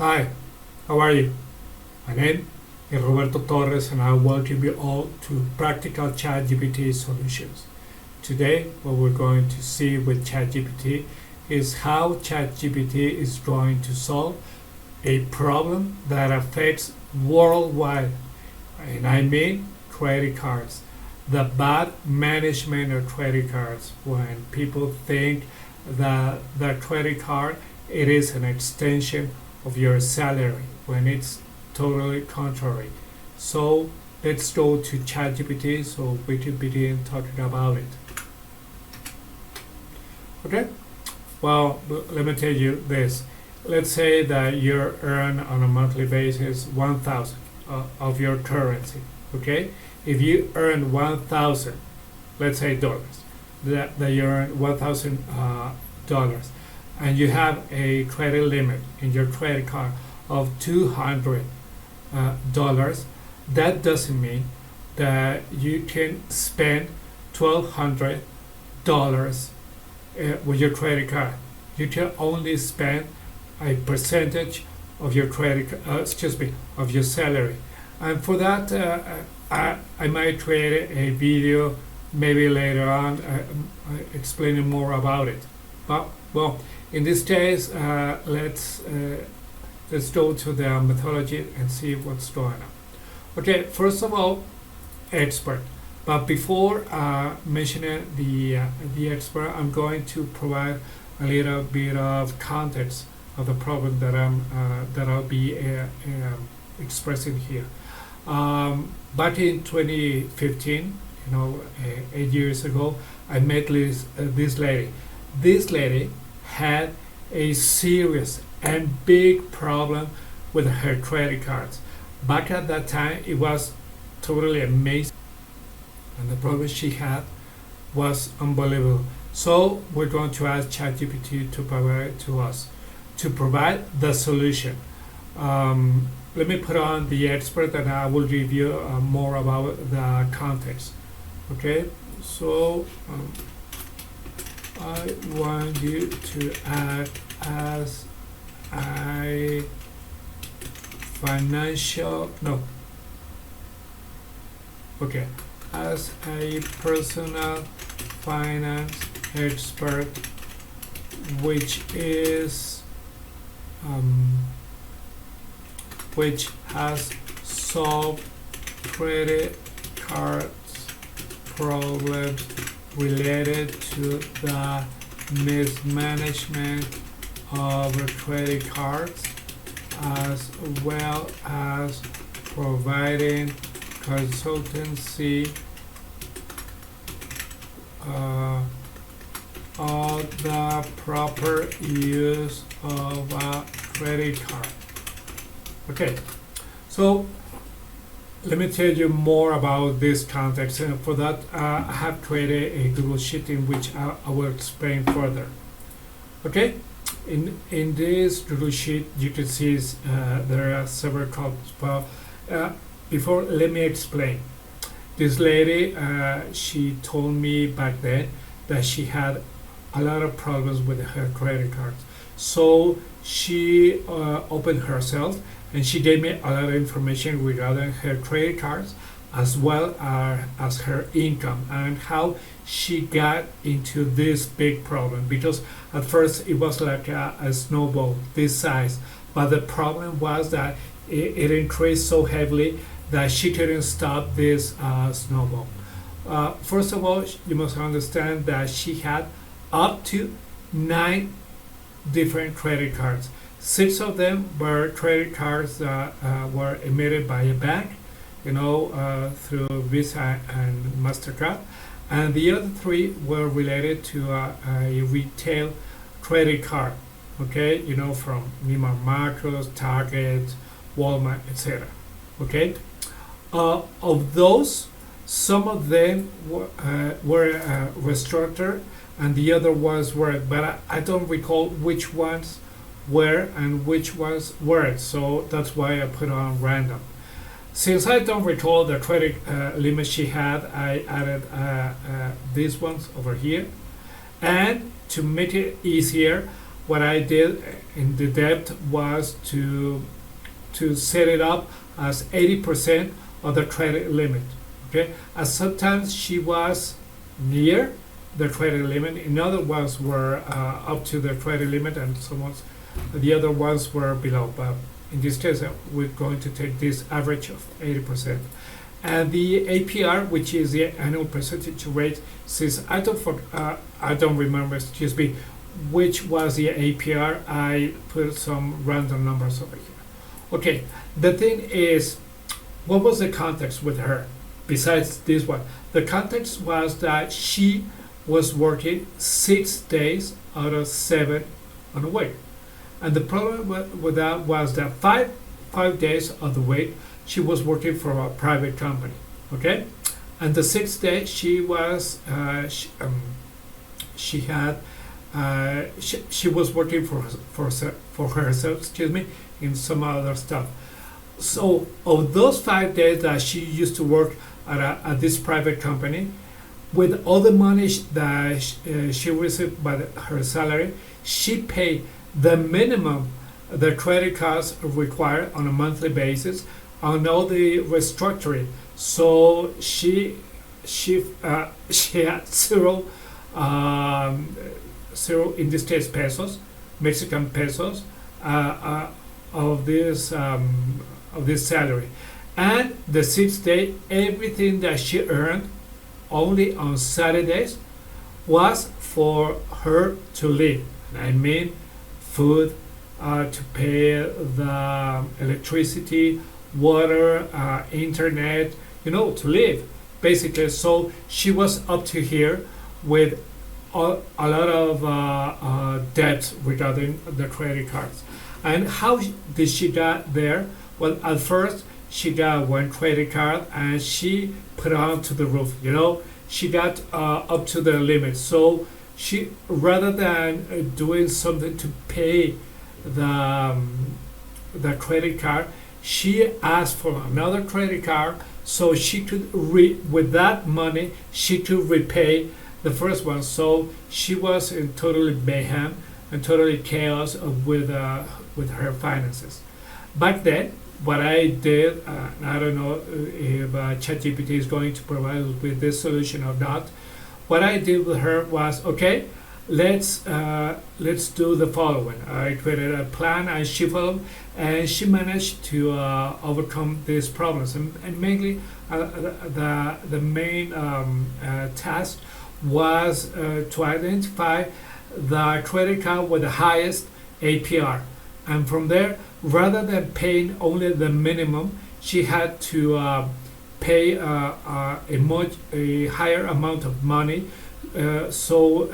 Hi, how are you? My name is Roberto Torres and I welcome you all to Practical ChatGPT Solutions. Today, what we're going to see with ChatGPT is how ChatGPT is going to solve a problem that affects worldwide, and I mean credit cards. The bad management of credit cards when people think that the credit card it is an extension of your salary when it's totally contrary. So let's go to ChatGPT so we can begin talking about it. Okay? Well, let me tell you this. Let's say that you earn on a monthly basis 1,000 of your currency. Okay? If you earn 1,000, let's say dollars, that you earn $1,000, and you have a credit limit in your credit card of $200, that doesn't mean that you can spend $1,200 with your credit card. You can only spend a percentage of your of your salary. And for that, I might create a video maybe later on explaining more about it. But well, in this case, let's go to the methodology and see what's going on. Okay, first of all, expert. But before mentioning the expert, I'm going to provide a little bit of context of the problem that I'll be expressing here. Back in 2015, 8 years ago, I met this lady. This lady had a serious and big problem with her credit cards. Back at that time, it was totally amazing, and the problem she had was unbelievable. So we're going to ask ChatGPT to provide to us to provide the solution. Let me put on the expert, and I will review more about the context. Okay, so I want you to act as a as a personal finance expert, which has solved credit cards problems related to the mismanagement of credit cards, as well as providing consultancy on the proper use of a credit card. Okay, so let me tell you more about this context, and for that I have created a Google Sheet in which I will explain further. Okay, in this Google Sheet you can see there are several columns. But before, let me explain. This lady, she told me back then that she had a lot of problems with her credit cards. So she opened herself and she gave me a lot of information regarding her credit cards, as well as her income and how she got into this big problem. Because at first it was like a snowball this size, but the problem was that it increased so heavily that she couldn't stop this snowball. First of all, you must understand that she had up to 9 different credit cards. 6 of them were credit cards that were emitted by a bank, through Visa and MasterCard, and the other 3 were related to a retail credit card. Okay, from Neiman Marcus, Target, Walmart, etc. Okay, of those, some of them were restructured, and the other ones were, but I don't recall which ones were and which ones weren't. So that's why I put on random. Since I don't recall the credit limit she had, I added these ones over here. And to make it easier, what I did in the debt was to set it up as 80% of the credit limit. Okay, as sometimes she was near the credit limit, in other ones were up to the credit limit, and the other ones were below. But in this case, we're going to take this average of 80%. And the APR, which is the annual percentage rate, since I don't remember, excuse me, which was the APR, I put some random numbers over here. Okay, the thing is, what was the context with her besides this one? The context was that she was working 6 days out of 7 on the week. And the problem with that was that five days of the week she was working for a private company, okay? And the 6th day she was she was working for herself, excuse me, in some other stuff. So of those 5 days that she used to work at this private company, with all the money that she received by her salary, she paid the minimum the credit cards require on a monthly basis on all the restructuring. So she had zero in this case pesos, Mexican pesos, of this salary. And the 6th day, everything that she earned only on Saturdays was for her to live. I mean, food, to pay the electricity, water, internet, to live, basically. So she was up to here with a lot of debts regarding the credit cards. And how did she get there? Well, at first she got one credit card and she put it on to the roof. She got up to the limit. So she, rather than doing something to pay the credit card, she asked for another credit card so she could with that money she could repay the first one. So she was in totally mayhem and totally chaos with her finances. Back then, what I did, I don't know if ChatGPT is going to provide us with this solution or not. What I did with her was, okay, let's do the following. I created a plan and she followed, and she managed to overcome these problems. And mainly, the main task was to identify the credit card with the highest APR. And from there, rather than paying only the minimum, she had to pay a higher amount of money. So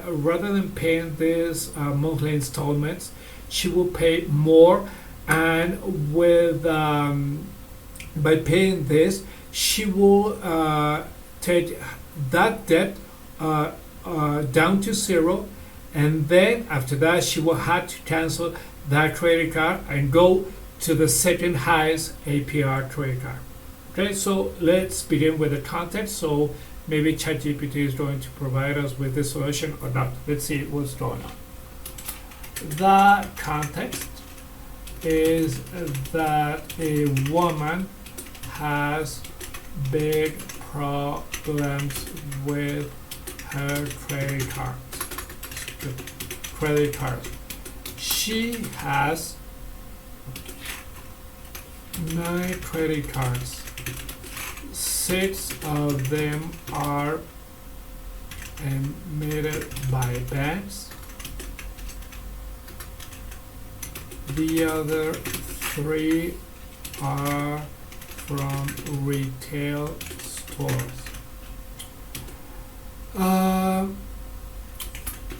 rather than paying these monthly installments, she will pay more, and by paying this, she will take that debt down to zero, and then after that she will have to cancel that credit card and go to the second highest APR credit card. Okay, so let's begin with the context. So maybe ChatGPT is going to provide us with this solution or not. Let's see what's going on. The context is that a woman has big problems with her credit cards. She has 9 credit cards. 6 of them are emitted by banks. The other 3 are from retail stores.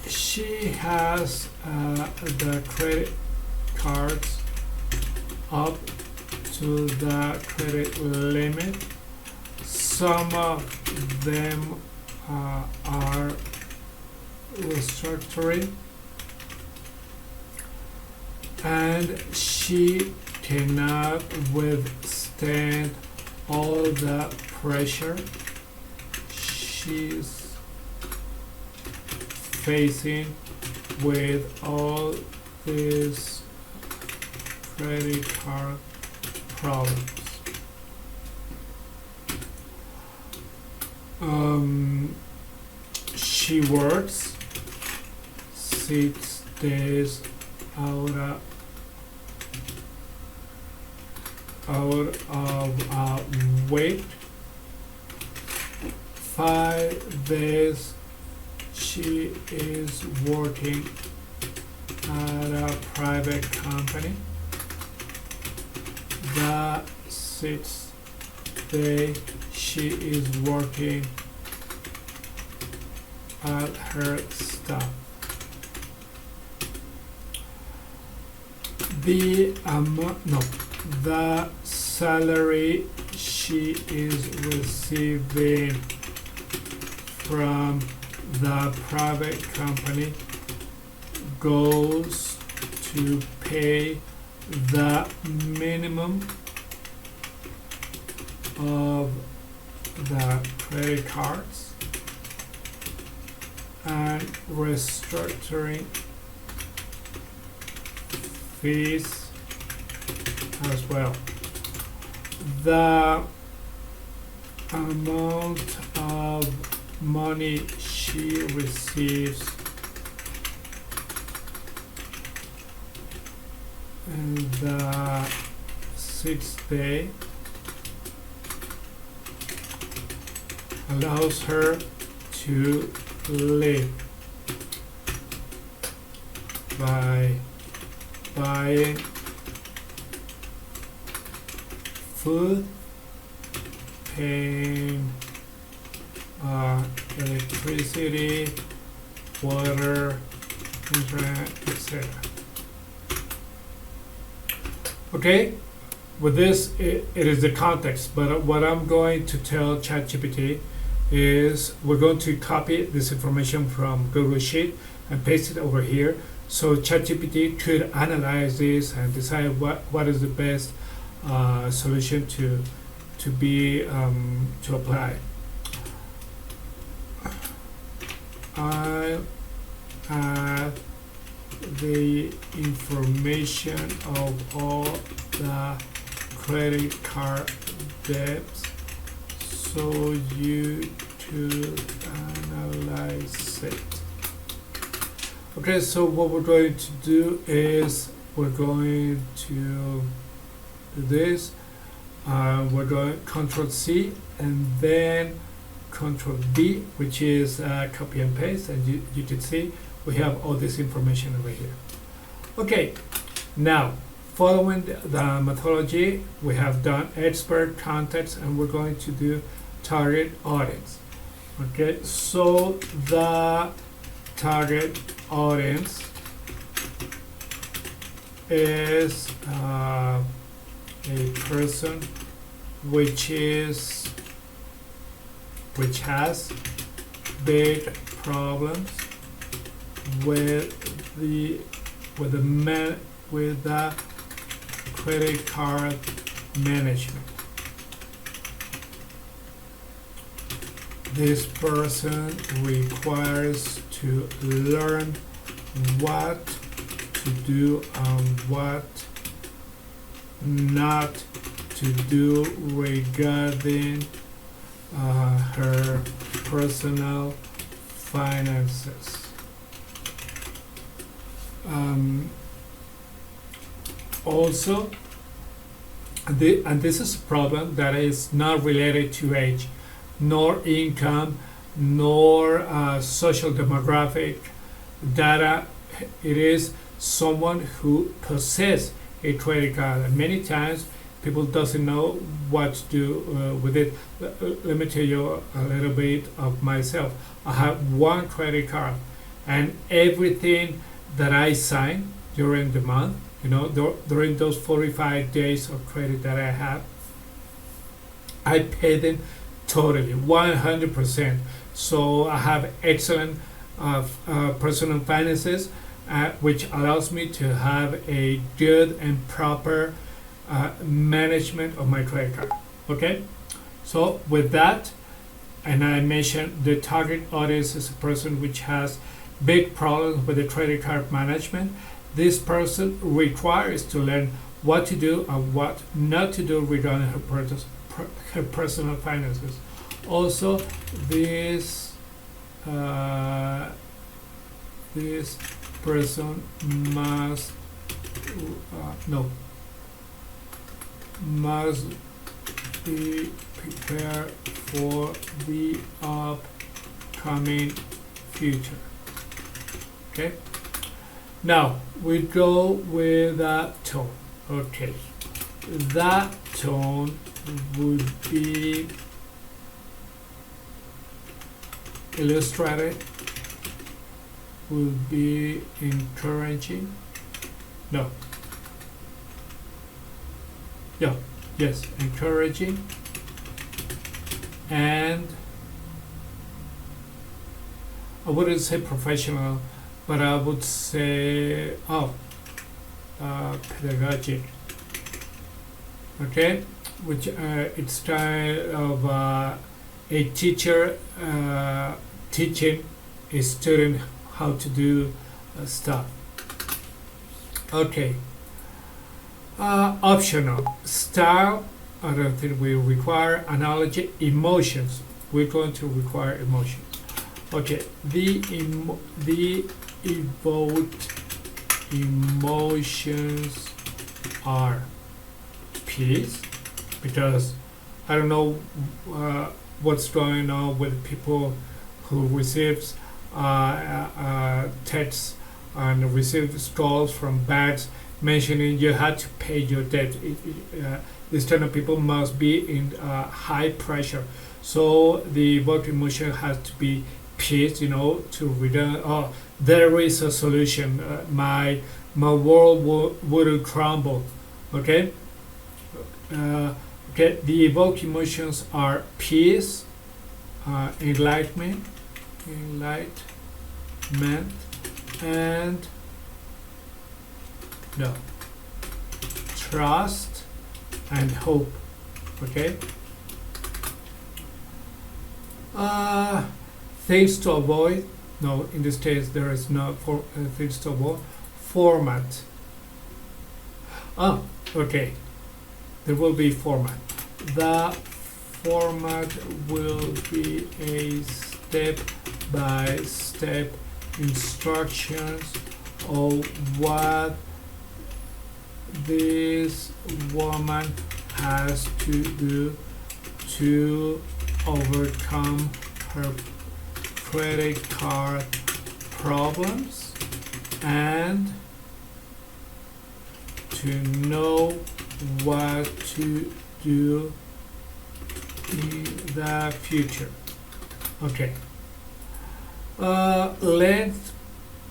She has the credit cards up to the credit limit. Some of them are restructuring, and she cannot withstand all the pressure she's facing with all these credit card problems. She works 6 days out of a week. 5 days she is working at a private company. The 6th day she is working at her staff. The salary she is receiving from the private company goes to pay the minimum of the credit cards and restructuring fees as well. The amount of money she receives in the 6th day allows her to live by buying food, paying electricity, water, internet, etc. Okay, with this, it is the context, but what I'm going to tell ChatGPT is we're going to copy this information from Google Sheet and paste it over here so ChatGPT could analyze this and decide what is the best solution to apply. I'll add the information of all the credit card debts so you could analyze it. Okay, so what we're going to do is we're going to do this. We're going Control C and then Control V, which is copy and paste, and you can see we have all this information over here. Okay, now following the methodology, we have done expert, context, and we're going to do target audience. Okay, so the target audience is a person which has big problems with the credit card management. This person requires to learn what to do and what not to do regarding her personal finances. Also, and this is a problem that is not related to age, nor income, nor social demographic data. It is someone who possesses a credit card, and many times people doesn't know what to do with it. Let me tell you a little bit of myself. I have one credit card, and everything that I sign during the month, during those 45 days of credit that I have, I pay them totally, 100%. So I have excellent personal finances, which allows me to have a good and proper management of my credit card. Okay, so with that, and I mentioned the target audience is a person which has big problems with the credit card management. This person requires to learn what to do and what not to do regarding her personal finances. Also, this this person must must be prepared for the upcoming future. Okay. Now we go with that tone. Okay. That tone would be illustrated, would be encouraging. No. Yeah. Yes. Encouraging. And I wouldn't say professional, but I would say pedagogic. Okay, which it's kind of a teacher teaching a student how to do stuff. Okay. Optional style. I don't think we require analogy. Emotions. We're going to require emotions. Okay. The evoked emotions are peace, because I don't know what's going on with people who receives texts and receives calls from banks mentioning you had to pay your debt. These kind of people must be in high pressure. So the evoked emotion has to be peace, to return. Oh, there is a solution. My world wouldn't crumble. Okay. Okay. The evoked emotions are peace, enlightenment, and trust and hope. Okay. Things to avoid. No, in this case there is no things to avoid. Format. Okay. There will be format. The format will be a step-by-step instructions of what this woman has to do to overcome her credit card problems and to know what to do in the future. Okay. Length,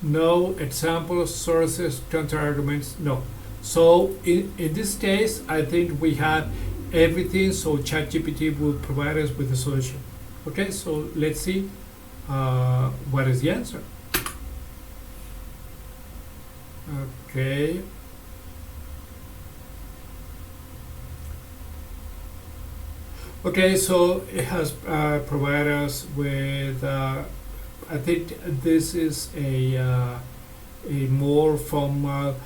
no. Examples, sources, counter-arguments, no. So in this case, I think we have everything, so ChatGPT will provide us with a solution. Okay, so let's see what is the answer. Okay. Okay, so it has provided us with, I think this is a more formal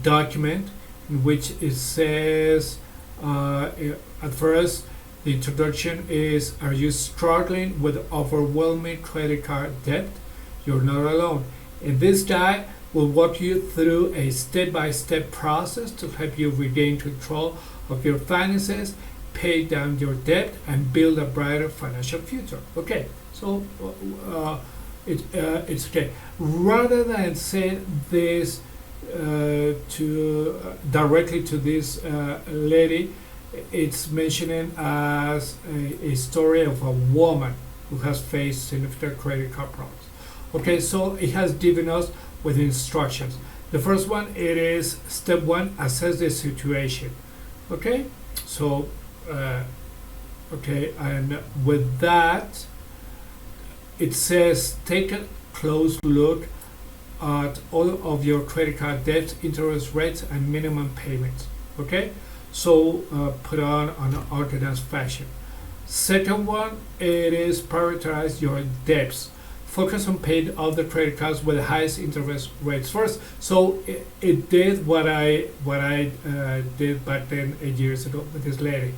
document in which it says, at first, the introduction is, are you struggling with overwhelming credit card debt? You're not alone. And this guide will walk you through a step-by-step process to help you regain control of your finances, pay down your debt, and build a brighter financial future. Okay, so it's okay. Rather than say this directly to this lady, it's mentioning as a story of a woman who has faced significant credit card problems. Okay, so it has given us with instructions. The first one, it is step 1, assess the situation. Okay, so okay, and with that, it says take a close look at all of your credit card debt, interest rates, and minimum payments. Okay, so put on an organized fashion. Second one, it is prioritize your debts. focus on paying off the credit cards with the highest interest rates first. So it did what I did back then 8 years ago with this lady.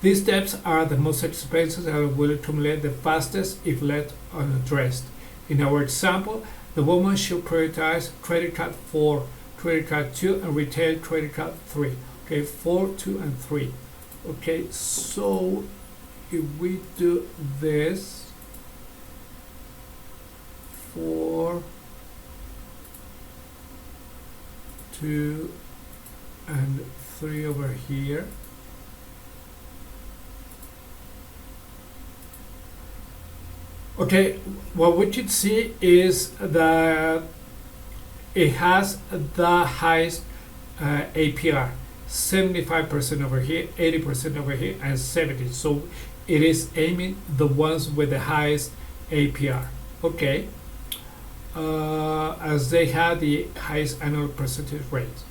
These debts are the most expensive and will accumulate the fastest if left unaddressed. In our example, the woman should prioritize credit card 4, credit card 2, and retail credit card 3. Okay, 4, 2, and 3. Okay, so if we do this, 4, 2, and 3 over here. Okay, what we should see is that it has the highest APR, 75% over here, 80% over here, and 70%. So it is aiming the ones with the highest APR. Okay, as they have the highest annual percentage rates.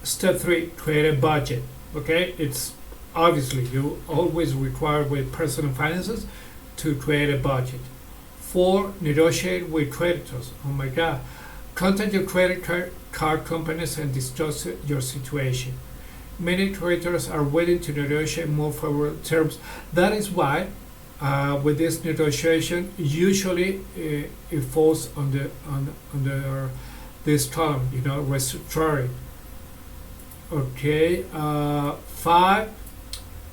Step 3, create a budget. Okay, it's obviously you always require with personal finances to create a budget. 4, negotiate with creditors. Oh my God. Contact your credit card companies and discuss your situation. Many creditors are willing to negotiate more favorable terms. That is why with this negotiation, usually it falls under this column, restructuring. Okay, 5,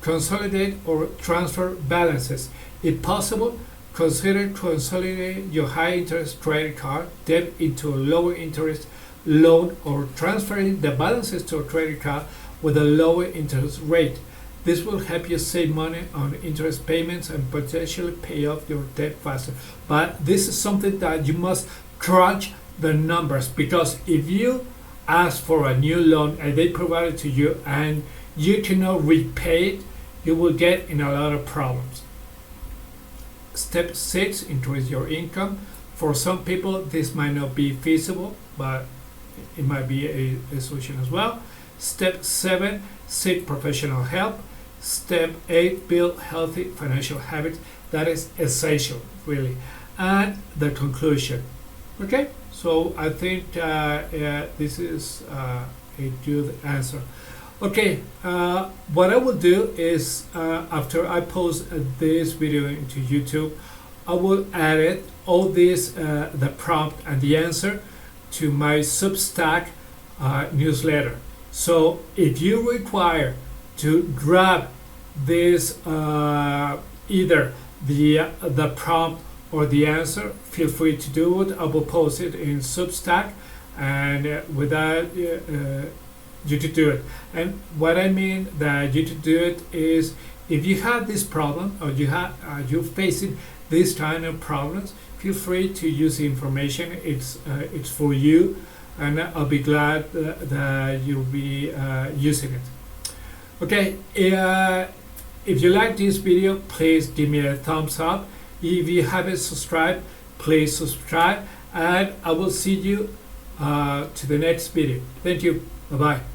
consolidate or transfer balances. If possible, consider consolidating your high interest credit card debt into a lower interest loan or transferring the balances to a credit card with a lower interest rate. This will help you save money on interest payments and potentially pay off your debt faster. But this is something that you must crunch the numbers, because if you ask for a new loan and they provide it to you and you cannot repay it, you will get in a lot of problems. Step 6, increase your income. For some people, this might not be feasible, but it might be a solution as well. Step 7, seek professional help. Step 8, build healthy financial habits. That is essential, really. And the conclusion. Okay, so I think this is a good answer. Okay, what I will do is after I post this video into YouTube, I will edit all this, the prompt and the answer, to my Substack newsletter. So if you require to grab this, either the prompt or the answer, feel free to do it. I will post it in Substack, and with that, you to do it. And what I mean that you to do it is, if you have this problem or you're facing this kind of problems, feel free to use the information. It's for you, and I'll be glad that you'll be using it. Okay, if you like this video, please give me a thumbs up. If you haven't subscribed, please subscribe, and I will see you to the next video. Thank you. Bye-bye.